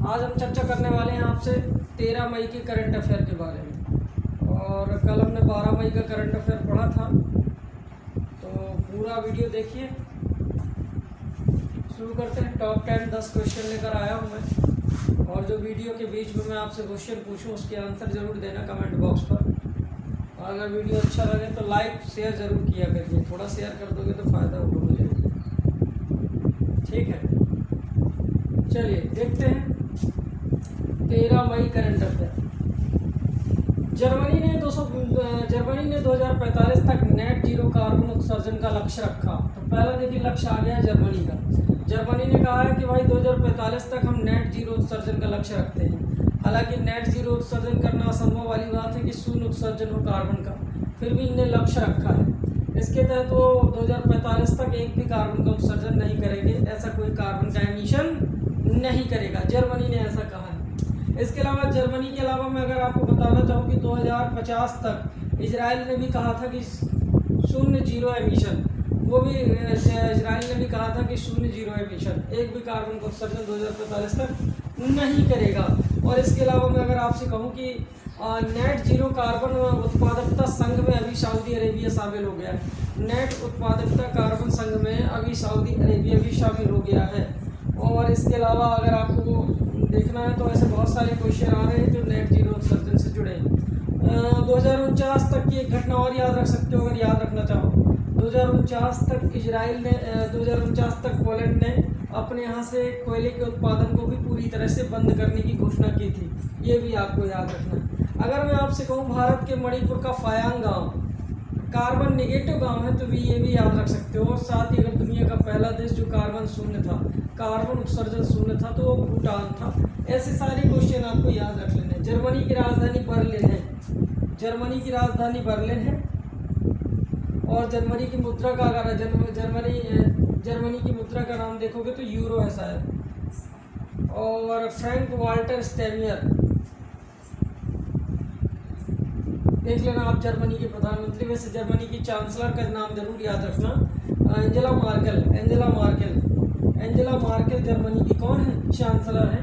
आज हम चर्चा करने वाले हैं आपसे 13 मई के करंट अफेयर के बारे में। और कल हमने 12 मई का करंट अफेयर पढ़ा था, तो पूरा वीडियो देखिए। शुरू करते हैं। टॉप 10 क्वेश्चन लेकर आया हूँ मैं, और जो वीडियो के बीच में मैं आपसे क्वेश्चन पूछूँ उसके आंसर ज़रूर देना कमेंट बॉक्स पर। अगर वीडियो अच्छा लगे तो लाइक शेयर ज़रूर किया करिए, थोड़ा शेयर कर दोगे तो फ़ायदा होगा मुझे। ठीक है, चलिए देखते हैं 13 मई करंट अफेयर। जर्मनी ने 2045 तक नेट जीरो कार्बन उत्सर्जन का लक्ष्य रखा। तो पहला देखिए लक्ष्य आ गया जर्मनी का। जर्मनी ने कहा है कि भाई 2045 तक हम नेट जीरो उत्सर्जन का लक्ष्य रखते हैं। हालांकि नेट जीरो उत्सर्जन करना असंभव वाली बात है कि शून्य उत्सर्जन हो कार्बन का, फिर भी इनने लक्ष्य रखा है। इसके तहत वो 2045 तक एक भी कार्बन का उत्सर्जन नहीं करेंगे, ऐसा कोई कार्बन का एमिशन नहीं करेगा। जर्मनी ने ऐसा कहा है। इसके अलावा जर्मनी के अलावा मैं अगर आपको बताना चाहूँ कि 2050 तक इजराइल ने भी कहा था कि शून्य जीरो एमिशन, वो भी इजराइल ने भी कहा था कि शून्य जीरो एमिशन, एक भी कार्बन का उत्सर्जन 2045 तक नहीं करेगा। और इसके अलावा मैं अगर आपसे कहूँ कि नेट जीरो कार्बन उत्पादकता संघ में अभी सऊदी अरेबिया शामिल हो गया है। नेट उत्पादकता कार्बन संघ में अभी सऊदी अरेबिया भी शामिल हो गया है। और इसके अलावा अगर आपको देखना है तो ऐसे बहुत सारे क्वेश्चन आ रहे हैं जो नेट जीरो उत्सर्जन से जुड़े हैं। 2049 तक की एक घटना और याद रख सकते हो अगर याद रखना चाहो। 2049 तक इजराइल ने 2049 तक पोलैंड ने अपने यहाँ से कोयले के उत्पादन को भी पूरी तरह से बंद करने की घोषणा की थी। ये भी आपको याद रखना है। अगर मैं आपसे कहूँ भारत के मणिपुर का फायांग गांव कार्बन नेगेटिव गांव है, तो भी ये भी याद रख सकते हो। और साथ ही अगर दुनिया का पहला देश जो कार्बन शून्य था, कार्बन उत्सर्जन शून्य था, तो वो भूटान था। ऐसे सारे क्वेश्चन आपको याद रख लेने। जर्मनी की राजधानी बर्लिन है। जर्मनी की राजधानी बर्लिन है। और जर्मनी की मुद्रा का अगर जर्मनी की मुद्रा का नाम देखोगे तो यूरो है शायद। और फ्रैंक वाल्टर स्टेमियर देख लेना आप, जर्मनी के प्रधानमंत्री। वैसे जर्मनी की चांसलर का नाम जरूर याद रखना, एंजेला मार्केल जर्मनी की कौन है? चांसलर है।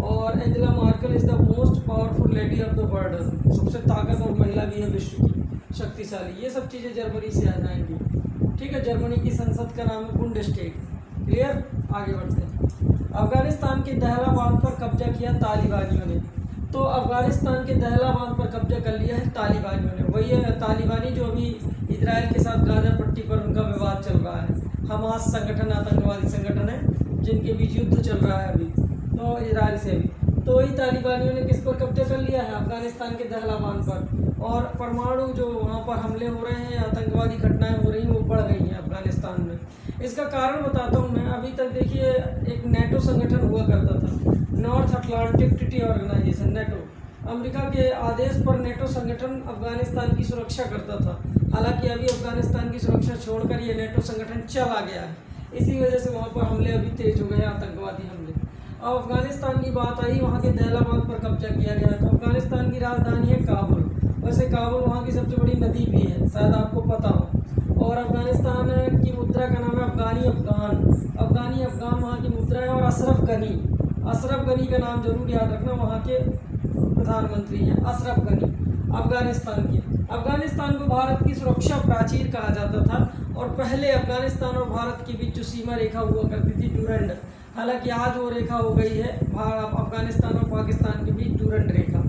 और Angela Merkel is the most powerful lady of the world, सबसे ताकतवर महिला भी है विश्व की, शक्तिशाली। ये सब चीज़ें जर्मनी से आ जाएंगी। ठीक है, जर्मनी की संसद का नाम है बुंडेस्टेग। क्लियर, आगे बढ़ते हैं। अफगानिस्तान के दहला बांध पर कब्जा किया तालिबानियों ने। तो अफगानिस्तान के दहला बांध पर कब्जा कर लिया है तालिबानियों ने। वही है तालिबानी जो अभी इजराइल के साथ गाजा पट्टी पर उनका विवाद चल रहा है। हमास संगठन आतंकवादी संगठन है जिनके बीच युद्ध चल रहा है अभी, तो इजराइल से भी। तो वही तालिबानियों ने किस पर कब्जा कर लिया है? अफगानिस्तान के दहला बांध पर। और परमाणु जो वहाँ पर हमले हो रहे हैं, आतंकवादी घटनाएं हो रही हैं, वो बढ़ गई हैं अफगानिस्तान में। इसका कारण बताता हूँ मैं। अभी तक देखिए एक नेटो संगठन हुआ करता था, North Atlantic Treaty Organization, NATO. America के आदेश पर नेटो संगठन अफगानिस्तान की सुरक्षा करता था। हालांकि अभी अफगानिस्तान की सुरक्षा छोड़कर ये नेटो संगठन चला गया है। इसी वजह से वहाँ पर हमले अभी तेज हो गए, आतंकवादी हमले। अब अफगानिस्तान की बात आई, वहाँ के दहला बांध पर कब्जा किया गया। तो अफगानिस्तान की राजधानी है काबुल। वैसे काबुल वहाँ की सबसे बड़ी नदी भी है, शायद आपको पता हो। और अफगानिस्तान की मुद्रा का नाम है अफगानी अफगान वहाँ की मुद्रा है। और अशरफ गनी का नाम जरूर याद रखना, वहाँ के प्रधानमंत्री हैं अशरफ गनी अफगानिस्तान को भारत की सुरक्षा प्राचीर कहा जाता था। और पहले अफगानिस्तान और भारत के बीच जो सीमा रेखा हुआ करती थी डूरंड, हालांकि आज वो रेखा हो गई है अफगानिस्तान और पाकिस्तान के बीच डूरंड रेखा।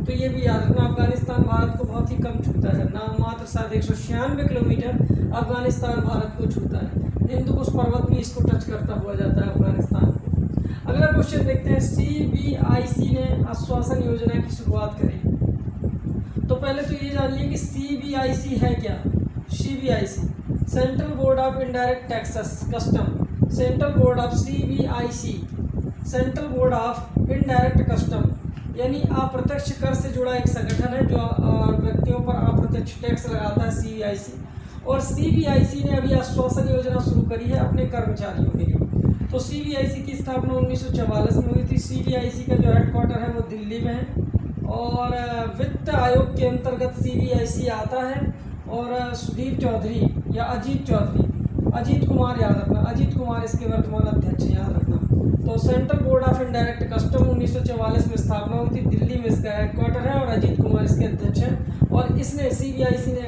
तो ये भी याद रखना, अफगानिस्तान भारत को बहुत ही कम छूता है, नाम मात्र शायद 196 किलोमीटर अफगानिस्तान भारत को छूता है। हिंदुकुश पर्वत भी इसको टच करता हुआ जाता है अफगानिस्तान को। अगला क्वेश्चन देखते हैं। CBIC ने आश्वासन योजना की शुरुआत करी। तो पहले तो ये जानिए कि CBIC है क्या। CBIC central board of indirect taxes custom, central board of CBIC central board of indirect custom, यानी अप्रत्यक्ष कर से जुड़ा एक संगठन है जो व्यक्तियों पर अप्रत्यक्ष टैक्स लगाता है, CBIC। और CBIC ने अभी आश्वासन योजना शुरू करी है अपने कर्मचारियों के लिए। तो CBIC की स्थापना 1944 में हुई थी। CBIC का जो हेडक्वार्टर है वो दिल्ली में है। और वित्त आयोग के अंतर्गत CBIC आता है। और सुधीर चौधरी या अजीत कुमार याद रखना, अजीत कुमार इसके वर्तमान अध्यक्ष याद रखना। तो central board of indirect custom 1944 में स्थापना हुई थी। दिल्ली में इसका हेडक्वार्टर है और अजीत कुमार इसके अध्यक्ष हैं। और इसने CBIC ने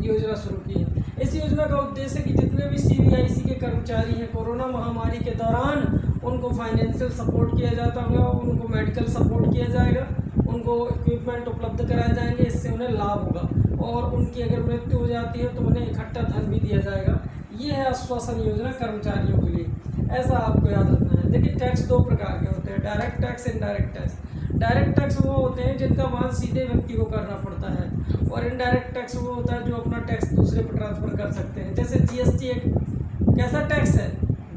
योजना शुरू की है। इस योजना का उद्देश्य है कि जितने भी CBIC के कर्मचारी हैं, कोरोना महामारी के दौरान उनको फाइनेंशियल सपोर्ट किया जाता होगा, उनको मेडिकल सपोर्ट किया जाएगा, उनको इक्विपमेंट उपलब्ध कराए जाएंगे, इससे उन्हें लाभ होगा। और उनकी अगर मृत्यु हो जाती है तो उन्हें इकट्ठा धन भी दिया जाएगा। ये है आश्वासन योजना कर्मचारियों के लिए। ऐसा आपको याद रखना है। देखिए, टैक्स दो प्रकार के होते हैं, direct tax, indirect tax. Direct tax वो होते हैं जिनका वहन सीधे व्यक्ति को करना पड़ता है, और इनडायरेक्ट टैक्स वो होता है जो अपना टैक्स दूसरे पर ट्रांसफर कर सकते हैं। जैसे GST एक कैसा टैक्स है?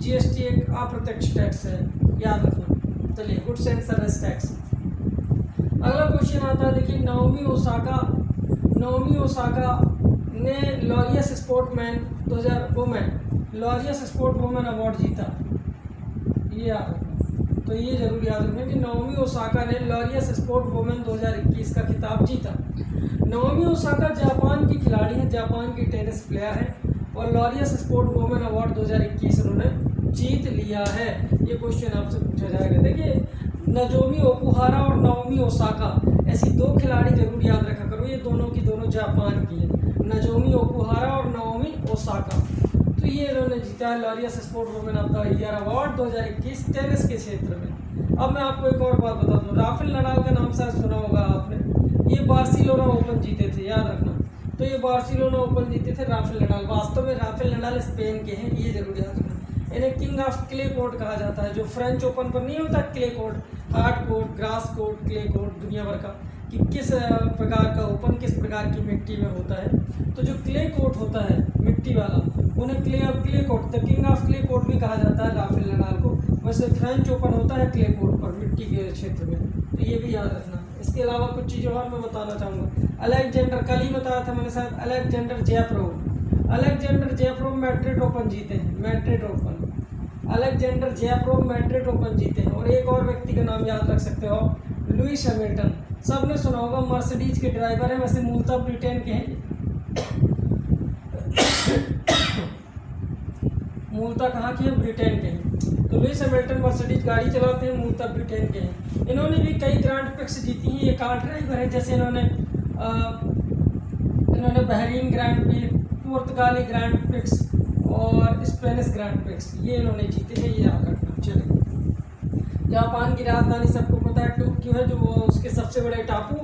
GST एक अप्रत्यक्ष टैक्स है, याद रखना। चलिए, गुड्स एंड सर्विस टैक्स। अगला क्वेश्चन आता है, देखिए, नाओमी ओसाका ने Laureus sportsman 2000 Laureus sport women award जीता। ये याद रखना, तो ये जरूर याद रखना कि नाओमी ओसाका ने लॉरियस स्पोर्ट वुमेन 2021 का खिताब जीता। नाओमी ओसाका जापान की खिलाड़ी हैं, जापान की टेनिस प्लेयर हैं, और लॉरियस स्पोर्ट वुमेन अवार्ड 2021 उन्होंने जीत लिया है। ये क्वेश्चन आपसे पूछा जाएगा। देखिए, नजोमी ओकुहारा और नाओमी ओसाका, ऐसी दो खिलाड़ी जरूर याद रखा करो। ये दोनों की दोनों जापान की हैं, नजोमी ओकुहारा और नाओमी ओसाका। तो ये इन्होंने जीता है Laureus sport women of the year award 2021 tennis के क्षेत्र में। अब मैं आपको एक और बात बता दूं, राफेल नडाल का नाम शायद सुना होगा आपने। ये बार्सिलोना ओपन जीते थे, याद रखना। तो ये बार्सिलोना ओपन जीते थे राफेल नडाल। वास्तव में राफेल नडाल स्पेन के हैं, ये जरूर याद रखना। इन्हें किंग ऑफ क्ले कोर्ट कहा जाता है। जो फ्रेंच ओपन पर नहीं होता clay court, hard court, grass court, clay court, दुनिया भर का, कि किस प्रकार का ओपन किस प्रकार की मिट्टी में होता है। तो जो क्ले कोर्ट होता है मिट्टी वाला, उन्हें clay court, the king of clay court भी कहा जाता है राफेल नडाल को। वैसे फ्रेंच ओपन होता है क्ले कोर्ट पर, मिट्टी के क्षेत्र में। तो ये भी याद रखना। इसके अलावा कुछ चीज़ें और मैं बताना चाहूँगा। अलेक्जेंडर, कल ही बताया था मैंने शायद, अलेक्जेंडर जयप्रोव मैड्रिड ओपन जीते हैं, Madrid Open. Alexander Zverev Madrid Open जीते हैं। और एक और व्यक्ति का नाम याद रख सकते हो, लुइस हैमिल्टन। सबने सुना होगा, मर्सिडीज के ड्राइवर हैं, वैसे मूलतः ब्रिटेन के हैं। मूलतः कहाँ के हैं? ब्रिटेन के हैं। तो लुइस हैमिल्टन मर्सिडीज गाड़ी चलाते हैं, मूलतः ब्रिटेन के हैं। इन्होंने भी कई ग्रांड प्रिक्स जीती हैं। ये कार ड्राइवर है, जैसे इन्होंने बहरीन ग्रैंड प्रिक्स, पुर्तगाली ग्रैंड प्रिक्स और स्पेनिश ग्रैंड प्रिक्स, ये इन्होंने जीते हैं, ये याद रखना। चलिए, जापान की राजधानी सबको पता है टोक्यो है, जो उसके सबसे बड़े टापू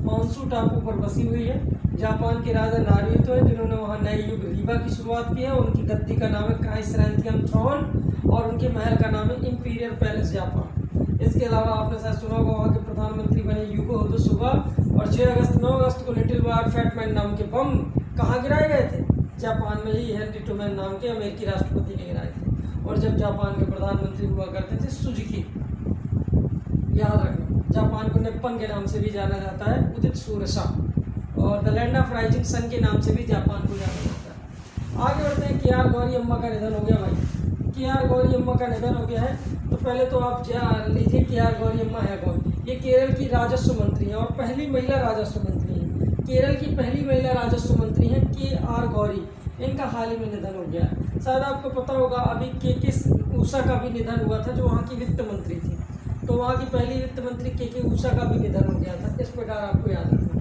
होन्शु टापू पर बसी हुई है। जापान के राजा नारुहितो है, जिन्होंने वहाँ नए युग रीवा की शुरुआत की है। उनकी गद्दी का नाम है क्राइसरैंथियम थ्रोन, और उनके महल का नाम है इंपीरियल पैलेस जापान। इसके अलावा आपने शायद सुना होगा, वहाँ के प्रधानमंत्री बने युगो सुगा। और 9 अगस्त को लिटिल वार फैट मैन नाम के बम कहाँ गिराए गए थे? जापान में ही हेनरी ट्रूमैन नाम के अमेरिकी राष्ट्रपति ने गिराए थे। और जब जापान के प्रधानमंत्री हुआ करते थे सुजुकी, याद रखना। जापान को निप्पन के नाम से भी जाना जाता है, उदित सूर्य, और the land of rising sun के नाम से भी जापान को जाना जाता है। आगे बढ़ते हैं। KR गौरी अम्मा का निधन हो गया भाई। KR गौरी अम्मा का निधन हो गया है। तो पहले तो आप जान लीजिए KR गौरी अम्मा है कौन। ये केरल की राजस्व मंत्री हैं और पहली महिला राजस्व मंत्री हैं। केरल की पहली महिला राजस्व मंत्री हैं KR गौरी। इनका हाल ही में निधन हो गया है। शायद आपको पता होगा, अभी KK ऊषा का भी निधन हुआ था, जो वहाँ की वित्त मंत्री थी। तो वहाँ की पहली वित्त मंत्री KK ऊषा का भी निधन हो गया था। इस प्रकार आपको याद रखना।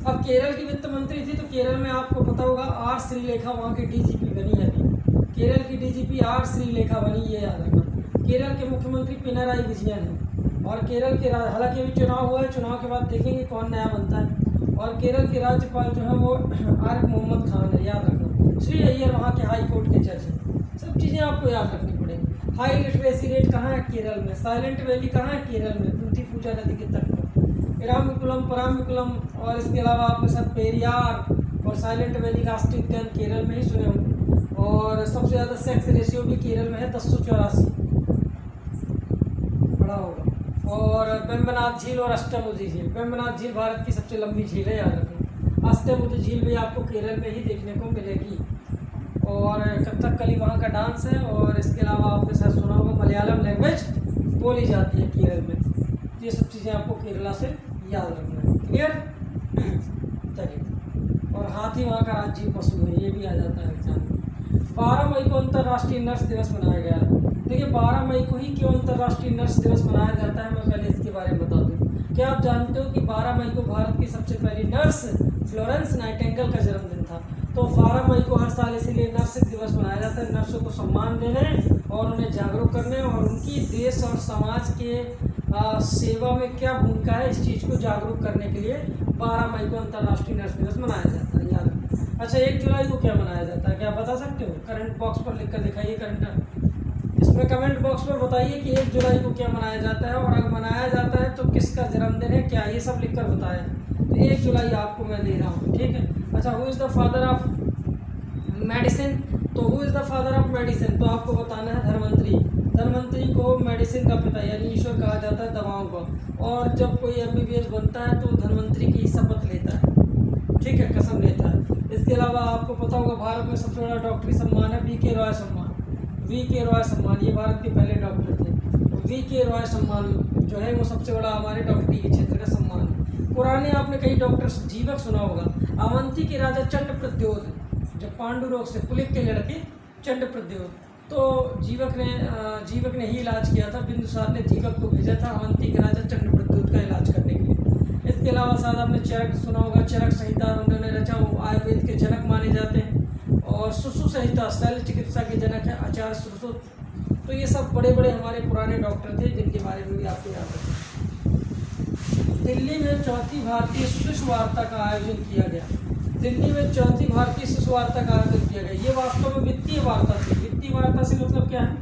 अब केरल की वित्त मंत्री थी, तो केरल में आपको पता होगा R श्रीलेखा वहाँ की DGP बनी है अभी। केरल की DGP R श्रीलेखा बनी, ये याद रखना। केरल के मुख्यमंत्री पिनाराई विजयन हैं। और केरल के हालांकि अभी चुनाव हुआ है, चुनाव के बाद देखेंगे कौन नया बनता है। और केरल के राज्यपाल जो है वो आरिफ मोहम्मद खान है, याद रखना। श्री अय्यर वहाँ के हाई कोर्ट के जज हैं। सब चीज़ें आपको याद रखनी पड़ेगी। हाई लिटरेसी रेट कहाँ है? केरल में। साइलेंट वैली कहाँ है? केरल में, तुंतीपूजा नदी के तट पर। इरामिकुलम, परामिकुलम, और इसके अलावा आपके साथ पेरियार और साइलेंट वैली राष्ट्रीय उद्यान केरल में ही सुने होंगे। और सबसे ज़्यादा सेक्स रेशियो भी केरल में है, 1084 बड़ा होगा। और वेम्बनाथ झील और अष्टमुदी झील। वेम्बनाथ झील भारत की सबसे लंबी झील है, याद रखें। अष्टमुदी झील भी आपको केरल में ही देखने को मिलेगी। और कथकली वहाँ का डांस है। और इसके अलावा आपके साथ सुना होगा मलयालम लैंग्वेज बोली जाती है केरल में। ये सब चीज़ें आपको केरला से याद रखना है। क्लियर? चलिए। और हाथी वहाँ का राज्य पशु है, ये भी आ जाता है एग्जाम में। 12 मई को अंतर्राष्ट्रीय नर्स दिवस मनाया गया है। देखिए 12 मई को ही क्यों अंतर्राष्ट्रीय नर्स दिवस मनाया जाता है, मैं पहले इसके बारे में बता दूँ। क्या आप जानते हो कि 12 मई को भारत की सबसे पहली नर्स फ्लोरेंस नाइटिंगेल का जन्मदिन था। तो 12 मई को हर साल इसीलिए नर्स दिवस मनाया जाता है, नर्सों को सम्मान देने और उन्हें जागरूक करने और उनकी देश और समाज के सेवा में क्या भूमिका है इस चीज़ को जागरूक करने के लिए 12 मई को अंतर्राष्ट्रीय नर्स दिवस मनाया जाता है, याद रखना। अच्छा, 1 जुलाई को क्या मनाया जाता है, क्या आप बता सकते हो? करंट बॉक्स पर लिख कर दिखाइए, करंट इसमें कमेंट बॉक्स पर बताइए कि 1 जुलाई को क्या मनाया जाता है, और अगर मनाया जाता है तो किसका जन्मदिन है, क्या ये सब लिख कर बताया। तो 1 जुलाई आपको मैं दे रहा हूँ, ठीक है। अच्छा, who is the father of medicine, तो who is the father of medicine, तो आपको बताना है धन्वंतरी। धन्वंतरी को मेडिसिन का पिता यानी ईश्वर कहा जाता है दवाओं का, और जब कोई MBBS बनता है तो धन्वंतरी की शपथ लेता है, ठीक है, कसम लेता है। इसके अलावा आपको पता होगा भारत में सबसे बड़ा डॉक्टरी सम्मान है VK रॉय सम्मान। VK रॉय सम्मान, ये भारत के पहले डॉक्टर थे। VK रॉय सम्मान जो है वो सबसे बड़ा हमारे डॉक्टरी के क्षेत्र का सम्मान है। पुराने आपने कई डॉक्टर जीवक सुना होगा। अवंती के राजा चंड प्रद्योत, जब पांडु रोग से पुलिक के लड़के चंड प्रद्योत, तो जीवक ने ही इलाज किया था। बिंदुसार ने जीवक को भेजा था अवंती के राजा चंड प्रद्योत का इलाज करने के लिए। इसके अलावा साथ आपने चरक सुना होगा, चरक संहिता उन्होंने रचा, वो आयुर्वेद के जनक माने जाते हैं। और सुश्रु संहिता शल्य चिकित्सा के जनक है आचार्य सुश्रुत। तो ये सब बड़े बड़े हमारे पुराने डॉक्टर थे जिनके बारे में भी आपको याद रखना। दिल्ली में 4थी भारतीय शिशु वार्ता का आयोजन किया गया। दिल्ली में 4थी भारतीय शिशु वार्ता का आयोजन किया गया। ये वास्तव में वित्तीय वार्ता थी। वित्तीय वार्ता से मतलब क्या है?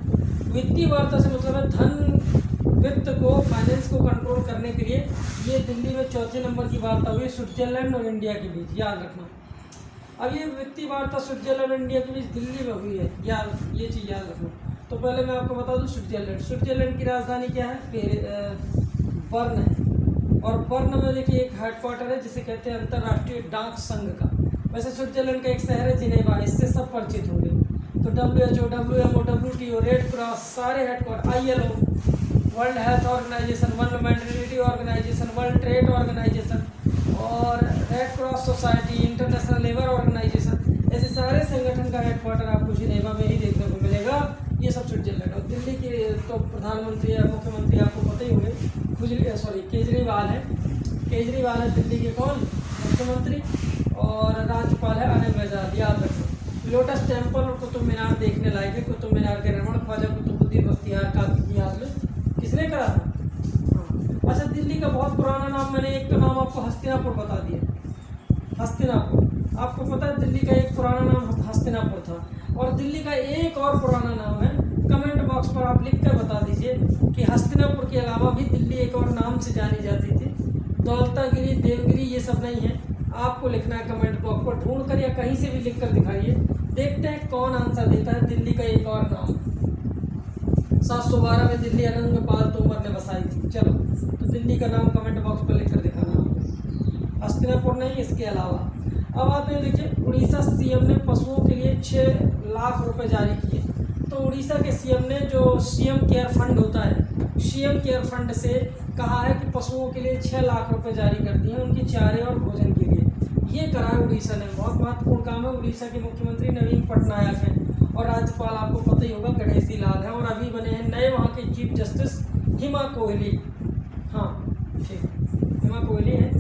वित्तीय वार्ता से मतलब है धन वित्त को, फाइनेंस को कंट्रोल करने के लिए ये दिल्ली में 4थे नंबर की वार्ता हुई स्विट्जरलैंड और इंडिया के बीच, याद रखना। अब ये वित्तीय वार्ता स्विट्जरलैंड और इंडिया के बीच दिल्ली में हुई है, याद, ये चीज़ याद रखना। तो पहले मैं आपको बता दूं स्विट्जरलैंड की राजधानी क्या है? बर्न है। और बर्न में देखिए एक हेडक्वार्टर है जिसे कहते हैं अंतर्राष्ट्रीय डाक संघ का। वैसे स्विट्जरलैंड का एक शहर है जिनेवा, इससे सब परिचित होंगे। तो WHO, WMO, WTO, red cross, सारे headquarter, ILO, world health organization, world humanitarian organization, world trade organization और red cross society, international labour organization, ऐसे सारे संगठन का हेडक्वार्टर आपको जिनेवा में ही देखने को मिलेगा। ये सब स्विट्जरलैंड। और दिल्ली के तो प्रधानमंत्री या मुख्यमंत्री आपको पता ही होंगे, केजरीवाल है। केजरीवाल है दिल्ली के कौन? मुख्यमंत्री। और राज्यपाल है अनिल बैजल, याद रखो। लोटस टेम्पल और कुतुब मीनार देखने लायक है। कुतुब मीनार के निर्माण ख्वाजा कुतुबुद्दीन बख्तियार काकी की याद में किसने करा था? अच्छा, दिल्ली का बहुत पुराना नाम, मैंने एक तो नाम आपको हस्तिनापुर बता दिया, हस्तिनापुर। आपको पता है दिल्ली का एक पुराना नाम हस्तिनापुर था। और दिल्ली का एक और पुराना नाम है, कमेंट बॉक्स पर आप लिख कर बता दीजिए कि हस्तिनापुर के अलावा भी दिल्ली एक और नाम से जानी जाती थी। दौलतागिरी, देवगिरी, ये सब नहीं है। आपको लिखना है कमेंट बॉक्स पर, ढूंढ कर या कहीं से भी लिख कर दिखाइए। देखते हैं कौन आंसर देता है दिल्ली का एक और नाम। 712 में दिल्ली अनंगपाल तोमर ने बसाई थी। चलो, तो दिल्ली का नाम कमेंट बॉक्स पर लिख कर दिखाना आपको। हस्तिनापुर नहीं, इसके अलावा। अब आते हैं, देखिए उड़ीसा CM ने पशुओं के लिए 6 लाख रुपए जारी किए। तो उड़ीसा के CM ने जो CM केयर फंड होता है, CM केयर फंड से कहा है कि पशुओं के लिए 6 लाख रुपए जारी कर दिए उनके चारे और भोजन के लिए। ये करा है उड़ीसा ने, बहुत महत्वपूर्ण काम है। उड़ीसा के मुख्यमंत्री नवीन पटनायक हैं और राज्यपाल आपको पता ही होगा गणेशी लाल है। और अभी बने हैं नए वहाँ के चीफ जस्टिस हिमा कोहली। हाँ ठीक, हिमा कोहली है।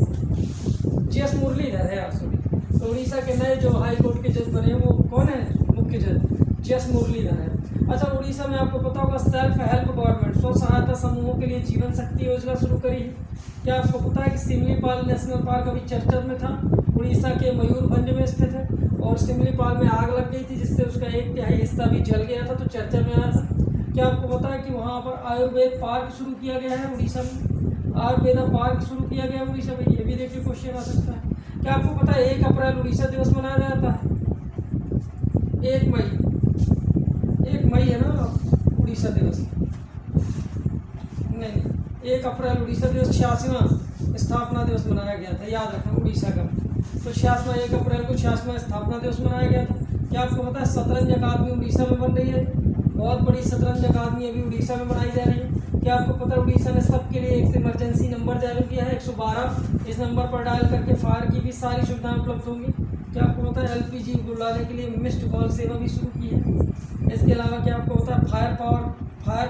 GS मुरलीधर है यार, सॉरी। तो उड़ीसा के नए जो हाई कोर्ट के जज बने हैं वो कौन है? मुख्य जज GS मुरलीधर है। अच्छा, उड़ीसा में आपको पता होगा सेल्फ हेल्प गवर्नमेंट स्व सहायता समूहों के लिए जीवन शक्ति योजना शुरू करी है। क्या आपको पता है कि सिमलीपाल नेशनल पार्क अभी चर्चा में था, उड़ीसा के मयूरभंज में स्थित है। और सिमलीपाल में आग लग गई थी जिससे उसका 1/3 हिस्सा भी जल गया था, तो चर्चा में आया था। क्या आपको पता है कि वहाँ पर आयुर्वेद पार्क शुरू किया गया है उड़ीसा में? आयुर्वेदा पार्क शुरू किया गया उड़ीसा में, ये भी देखिए क्वेश्चन आ सकता है। क्या आपको पता है 1 अप्रैल उड़ीसा दिवस मनाया जाता है? 1 मई है ना उड़ीसा दिवस? नहीं, 1 अप्रैल उड़ीसा दिवस 86वां स्थापना दिवस मनाया गया था, याद रखना उड़ीसा का। तो 86वां 1 अप्रैल को 86वां स्थापना दिवस मनाया गया था। क्या आपको पता है शतरंज अकादमी उड़ीसा में बन रही है? बहुत बड़ी शतरंज अकादमी अभी उड़ीसा में बनाई जा रही है। क्या आपको पता है उड़ीसा ने सबके लिए एक इमरजेंसी नंबर जारी किया है 112। इस नंबर पर डायल करके फायर की भी सारी सुविधाएं उपलब्ध होंगी। क्या आपको पता है LPG बुलाने के लिए मिस्ड कॉल सेवा भी शुरू की है। इसके अलावा क्या आपको पता है फायर पावर फायर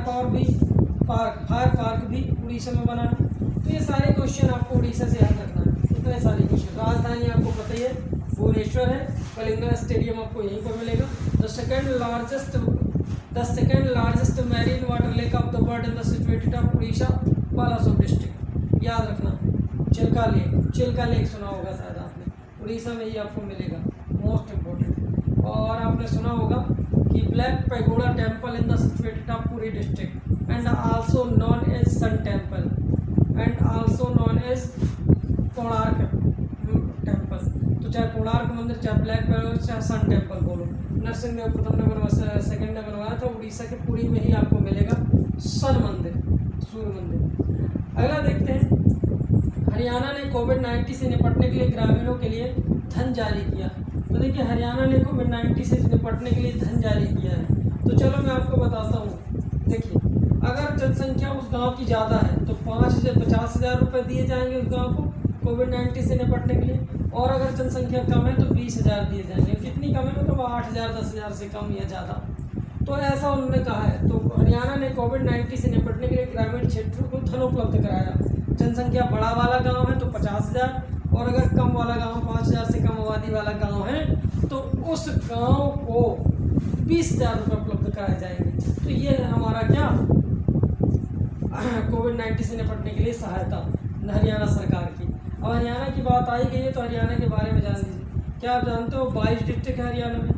पार्क भी उड़ीसा में बना है। तो ये सारे क्वेश्चन आपको उड़ीसा से याद रखना है, इतने सारे क्वेश्चन। राजधानी आपको पता ही है भुवनेश्वर है, कलिंगा स्टेडियम आपको यहीं पर मिलेगा। The second largest marine water lake of the world in the situated of Orissa Balasore district, याद रखना। चिल्का लेक सुना होगा शायद आपने, उड़ीसा में ही आपको मिलेगा, मोस्ट इम्पोर्टेंट। और आपने सुना होगा कि black pagoda temple in the situated of Puri district and also known as sun temple and also known as Konark temple. तो चाहे कोणार्क मंदिर, चाहे ब्लैक पैगोडा, चाहे सन टेम्पल बोलो, नरसिंह देव प्रथम ने बनवाया, सेकंड ने बनवाया था। उड़ीसा के पुरी में ही आपको मिलेगा सन मंदिर, सूर्य मंदिर। अगला देखते हैं, हरियाणा ने कोविड-19 से निपटने के लिए ग्रामीणों के लिए धन जारी किया। तो देखिए हरियाणा ने कोविड-19 से निपटने के लिए धन जारी किया है। तो चलो मैं आपको बताता हूँ। देखिए अगर जनसंख्या उस गांव की ज़्यादा है तो 50,000 रुपये दिए जाएंगे उस गांव को कोविड-19 से निपटने के लिए, और अगर जनसंख्या कम है तो 20,000 दिए जाएंगे। कितनी कम है मतलब 8,000 10,000 से कम या ज़्यादा, तो ऐसा उन्होंने कहा है। तो हरियाणा ने कोविड-19 से निपटने के लिए ग्रामीण क्षेत्रों को धन उपलब्ध कराया। जनसंख्या बड़ा वाला गांव है तो 50,000, और अगर कम वाला गांव 5,000 से कम आबादी वाला गांव है तो उस गांव को 20,000 रुपये उपलब्ध कराए जाएंगे। तो ये है हमारा क्या कोविड-19 से निपटने के लिए सहायता हरियाणा सरकार की। अब हरियाणा की बात आई गई है तो हरियाणा के बारे में जान लीजिए। क्या आप जानते हो 22 डिस्ट्रिक्ट है हरियाणा में,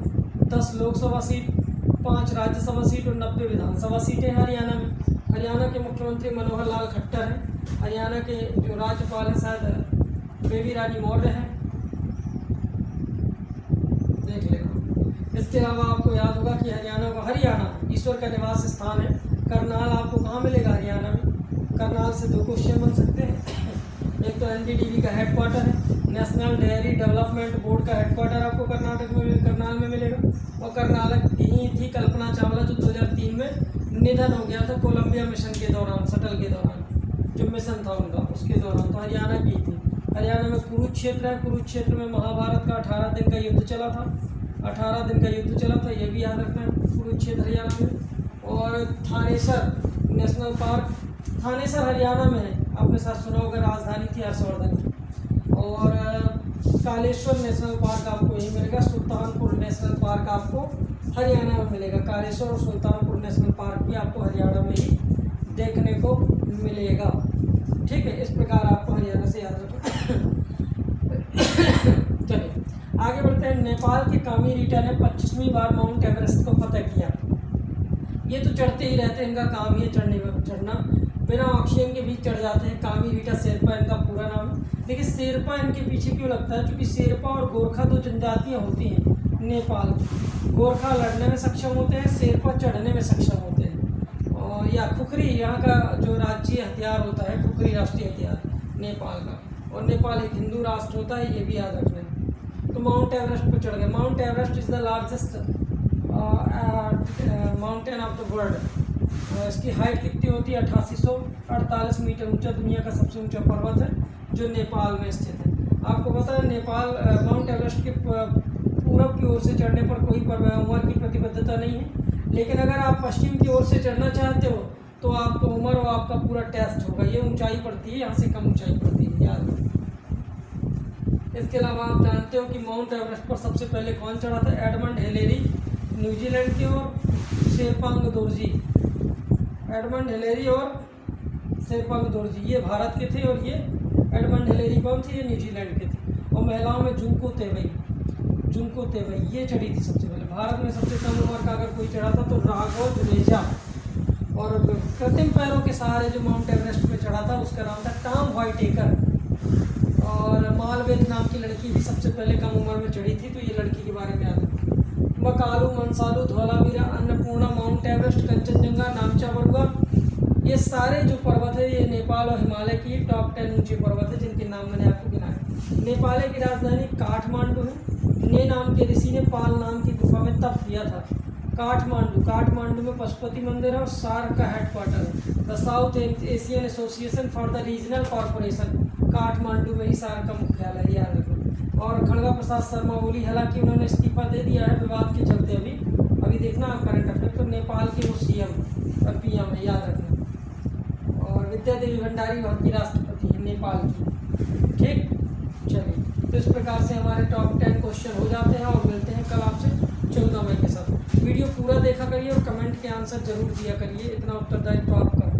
10 लोकसभा सीट, 5 राज्यसभा सीट और 90 विधानसभा सीटें हैं हरियाणा में। हरियाणा के मुख्यमंत्री मनोहर लाल खट्टर हैं। हरियाणा के जो राज्यपाल हैं शायद बेबी रानी मौर्य हैं, देख लेना। इसके अलावा आपको याद होगा कि हरियाणा ईश्वर का निवास स्थान है। करनाल आपको कहाँ मिलेगा हरियाणा में? करनाल से 2 क्वेश्चन बन सकते हैं। एक तो NDDB का हेडक्वार्टर है, नेशनल डेयरी डेवलपमेंट बोर्ड का हेडक्वार्टर आपको करनाल में मिलेगा। और करनाल ही थी कल्पना चावला जो 2003 में निधन हो गया था कोलंबिया मिशन के दौरान, शटल के दौरान जो मिशन था उनका, उसके दौरान। तो हरियाणा की थी। हरियाणा में कुरुक्षेत्र है, कुरुक्षेत्र में महाभारत का 18 दिन का युद्ध चला था, 18 दिन का युद्ध चला था, ये भी याद रखना है, कुरुक्षेत्र हरियाणा में। और थानेसर नेशनल पार्क, थानेसर हरियाणा में है, आपने साथ सुना होगा, राजधानी थी हर्षवर्धन की। और कालेश्वर नेशनल पार्क आपको यही मिलेगा। सुल्तानपुर नेशनल पार्क आपको हरियाणा में मिलेगा। कालेश्वर और सुल्तानपुर नेशनल पार्क भी आपको हरियाणा में ही देखने को मिलेगा। ठीक है, इस प्रकार आपको हरियाणा से याद रखना। चलिए आगे बढ़ते हैं। नेपाल के कामी रीटा ने 25वीं बार माउंट एवरेस्ट को फतह किया। ये तो चढ़ते ही रहते हैं, इनका काम ही है चढ़ना, बिना ऑक्सीजन के भी चढ़ जाते हैं। कामी रीटा शेरपा इनका पूरा नाम है। देखिए शेरपा इनके पीछे क्यों लगता है, क्योंकि शेरपा और गोरखा 2 जनजातियाँ होती हैं नेपाल की। गोरखा लड़ने में सक्षम होते हैं, शेरपा चढ़ने में सक्षम होते हैं। और या खुखरी यहाँ का जो राज्य हथियार होता है, खुखरी राष्ट्रीय हथियार नेपाल का। और नेपाल एक हिंदू राष्ट्र होता है, ये भी याद रखना है। तो माउंट एवरेस्ट पर चढ़ गए। Mount Everest is the largest mountain of the world. इसकी हाइट कितनी होती है? 8848 मीटर ऊंचा, दुनिया का सबसे ऊंचा पर्वत है जो नेपाल में स्थित है। आपको पता है नेपाल माउंट एवरेस्ट के पूरब की ओर से चढ़ने पर कोई उम्र की प्रतिबद्धता नहीं है, लेकिन अगर आप पश्चिम की ओर से चढ़ना चाहते हो तो आपको उम्र और आपका पूरा टेस्ट होगा। ये ऊंचाई पड़ती है, यहाँ से कम ऊंचाई पड़ती है, याद रखिए। इसके अलावा आप जानते हो कि माउंट एवरेस्ट पर सबसे पहले कौन चढ़ा था? एडमंड हिलेरी न्यूजीलैंड के, और शेरपांग दोरजी। एडमंड हिलेरी और शेरपांग दोरजी ये भारत के थे, और ये एडमंड हिलेरी कौन थे? ये न्यूजीलैंड के थे। और महिलाओं में जुंको तेवई ये चढ़ी थी सबसे पहले। भारत में सबसे कम उम्र का अगर कोई चढ़ा था तो राघव जुनेजा। और कृत्रिम पैरों के सहारे जो माउंट एवरेस्ट पे चढ़ा था उसका नाम था टॉम व्हाइटेकर। और मालवेद नाम की लड़की भी सबसे पहले कम उम्र में चढ़ी थी, तो ये लड़की के बारे में याद रखो। मकालू, मनसालू, धौलावीरा, अन्नपूर्णा, माउंट एवरेस्ट, कंचनजंगा, नामचा बरुआ, ये सारे जो पर्वत है ये नेपाल और हिमालय की टॉप 10 ऊंचे पर्वत है जिनके नाम मैंने आपको गिनाए। नेपाल की राजधानी काठमांडू है। ने नाम के ऋषि ने पाल नाम की गुफा में तप किया था। काठमांडू में पशुपति मंदिर है और सार्क का हेडक्वार्टर है। The south Asian association for the regional corporation, Kathmandu में ही सार्क का मुख्यालय है, याद रखो। और खड़गा प्रसाद शर्मा ओली, हालांकि उन्होंने इस्तीफा दे दिया है विवाद के चलते। अभी देखना आप करंट अफेयर। तो नेपाल के वो CM और पीएम है, याद रखना। और विद्या देवी भंडारी वहाँ की राष्ट्रपति है नेपाल की। ठीक, चलिए, तो इस प्रकार से हमारे टॉप 10 क्वेश्चन हो जाते हैं और मिलते हैं कल आपसे 14 मई के साथ। वीडियो पूरा देखा करिए और कमेंट के आंसर जरूर दिया करिए, इतना उत्तरदायित्व तो आप करें।